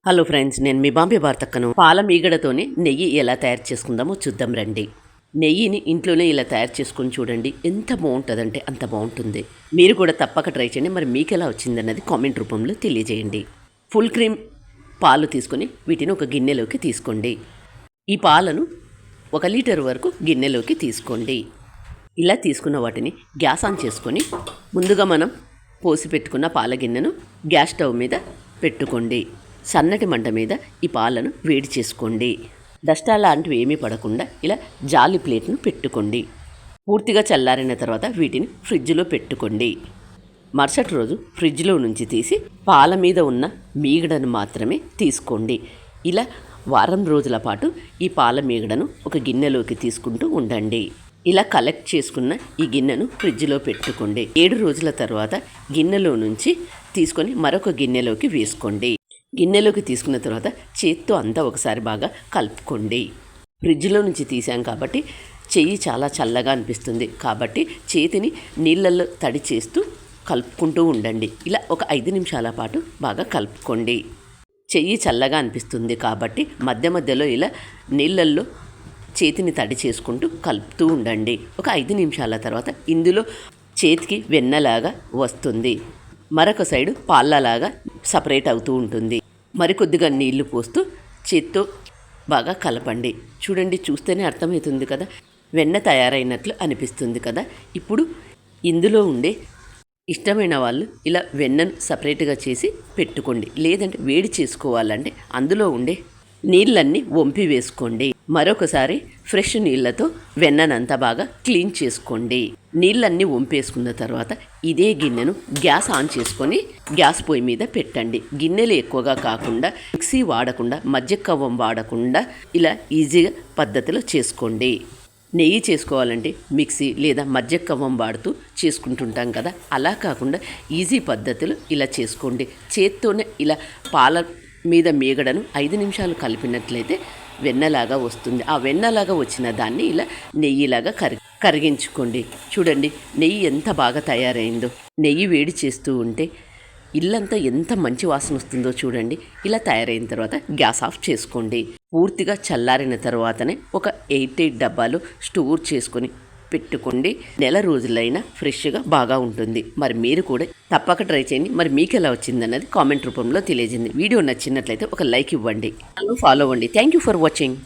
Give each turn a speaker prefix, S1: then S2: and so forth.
S1: Hello friends, నేను మీ బాంబే భారతక్కను. పాల మీగడతోనే నెయ్యి ఎలా తయారు చేసుకుందామో చూద్దాం రండి. నెయ్యిని ఇంట్లోనే ఇలా తయారు చేసుకొని చూడండి, ఎంత బాగుంటుందంటే అంత బాగుంటుంది. మీరు కూడా తప్పక ట్రై చేయండి. మరి మీకు ఎలా వచ్చిందన్నది కామెంట్ రూపంలో తెలియజేయండి. ఫుల్ క్రీమ్ పాలు తీసుకొని వీటిని ఒక గిన్నెలోకి తీసుకోండి. ఈ పాలను 1 లీటర్ వరకు గిన్నెలోకి తీసుకోండి. ఇలా తీసుకున్న వాటిని గ్యాస్ ఆన్ చేసుకొని ముందుగా మనం పోసి పెట్టుకున్న పాల గిన్నెను గ్యాస్ స్టవ్ మీద పెట్టుకోండి. సన్నటి మంట మీద ఈ పాలను వేడి చేసుకోండి. డస్ట్ లాంటివి ఏమీ పడకుండా ఇలా జాలి ప్లేట్ను పెట్టుకోండి. పూర్తిగా చల్లారిన తర్వాత వీటిని ఫ్రిడ్జ్లో పెట్టుకోండి. మరుసటి రోజు ఫ్రిడ్జ్లో నుంచి తీసి పాల మీద ఉన్న మీగడను మాత్రమే తీసుకోండి. ఇలా వారం రోజుల పాటు ఈ పాల మీగడను ఒక గిన్నెలోకి తీసుకుంటూ ఉండండి. ఇలా కలెక్ట్ చేసుకున్న ఈ గిన్నెను ఫ్రిడ్జ్లో పెట్టుకోండి. 7 రోజుల తర్వాత గిన్నెలో నుంచి తీసుకొని మరొక గిన్నెలోకి వేసుకోండి. గిన్నెలోకి తీసుకున్న తర్వాత చేత్తో అంతా ఒకసారి బాగా కలుపుకోండి. ఫ్రిడ్జ్లో నుంచి తీసాం కాబట్టి చెయ్యి చాలా చల్లగా అనిపిస్తుంది. కాబట్టి చేతిని నీళ్ళల్లో తడి చేస్తూ కలుపుకుంటూ ఉండండి. ఇలా ఒక 5 నిమిషాల పాటు బాగా కలుపుకోండి. చెయ్యి చల్లగా అనిపిస్తుంది కాబట్టి మధ్య మధ్యలో ఇలా నీళ్ళల్లో చేతిని తడి చేసుకుంటూ కలుపుతూ ఉండండి. ఒక 5 నిమిషాల తర్వాత ఇందులో చేతికి వెన్నలాగా వస్తుంది. మరొక సైడు పాలలాగా సపరేట్ అవుతూ ఉంటుంది. మరికొద్దిగా నీళ్లు పోస్తూ చేత్తో బాగా కలపండి. చూడండి, చూస్తేనే అర్థమవుతుంది కదా, వెన్న తయారైనట్లు అనిపిస్తుంది కదా. ఇప్పుడు ఇందులో ఉండే ఇష్టమైన వాళ్ళు ఇలా వెన్నను సపరేట్గా చేసి పెట్టుకోండి. లేదంటే వేడి చేసుకోవాలంటే అందులో ఉండే నీళ్ళన్నీ వంపి వేసుకోండి. మరొకసారి ఫ్రెష్ నీళ్ళతో వెన్ననంతా బాగా క్లీన్ చేసుకోండి. నీళ్ళన్నీ వంపేసుకున్న తర్వాత ఇదే గిన్నెను గ్యాస్ ఆన్ చేసుకొని గ్యాస్ పొయ్యి మీద పెట్టండి. గిన్నెలు ఎక్కువగా కాకుండా, మిక్సీ వాడకుండా, మజ్జిగ కవ్వం వాడకుండా ఇలా ఈజీగా పద్ధతిలో చేసుకోండి. నెయ్యి చేసుకోవాలంటే మిక్సీ లేదా మజ్జిగ కవ్వం వాడుతూ చేసుకుంటుంటాం కదా, అలా కాకుండా ఈజీ పద్ధతిలో ఇలా చేసుకోండి. చేత్తోనే ఇలా పాల మీద మీగడను 5 నిమిషాలు కలిపినట్లయితే వెన్నలాగా వస్తుంది. ఆ వెన్నలాగా వచ్చిన దాన్ని ఇలా నెయ్యిలాగా కరిగించుకోండి. చూడండి, నెయ్యి ఎంత బాగా తయారైందో. నెయ్యి వేడి చేస్తూ ఉంటే ఇల్లంతా ఎంత మంచి వాసన వస్తుందో చూడండి. ఇలా తయారైన తర్వాత గ్యాస్ ఆఫ్ చేసుకోండి. పూర్తిగా చల్లారిన తర్వాతనే ఒక 8 డబ్బాలు స్టోర్ చేసుకొని పెట్టుకోండి. నెల రోజులైనా ఫ్రెష్గా బాగా ఉంటుంది. మరి మీరు కూడా తప్పక ట్రై చేయండి. మరి మీకు ఎలా వచ్చిందన్నది కామెంట్ రూపంలో తెలియజేయండి. వీడియో నచ్చినట్లయితే ఒక లైక్ ఇవ్వండి, ఫాలో అవ్వండి. Thank you for watching.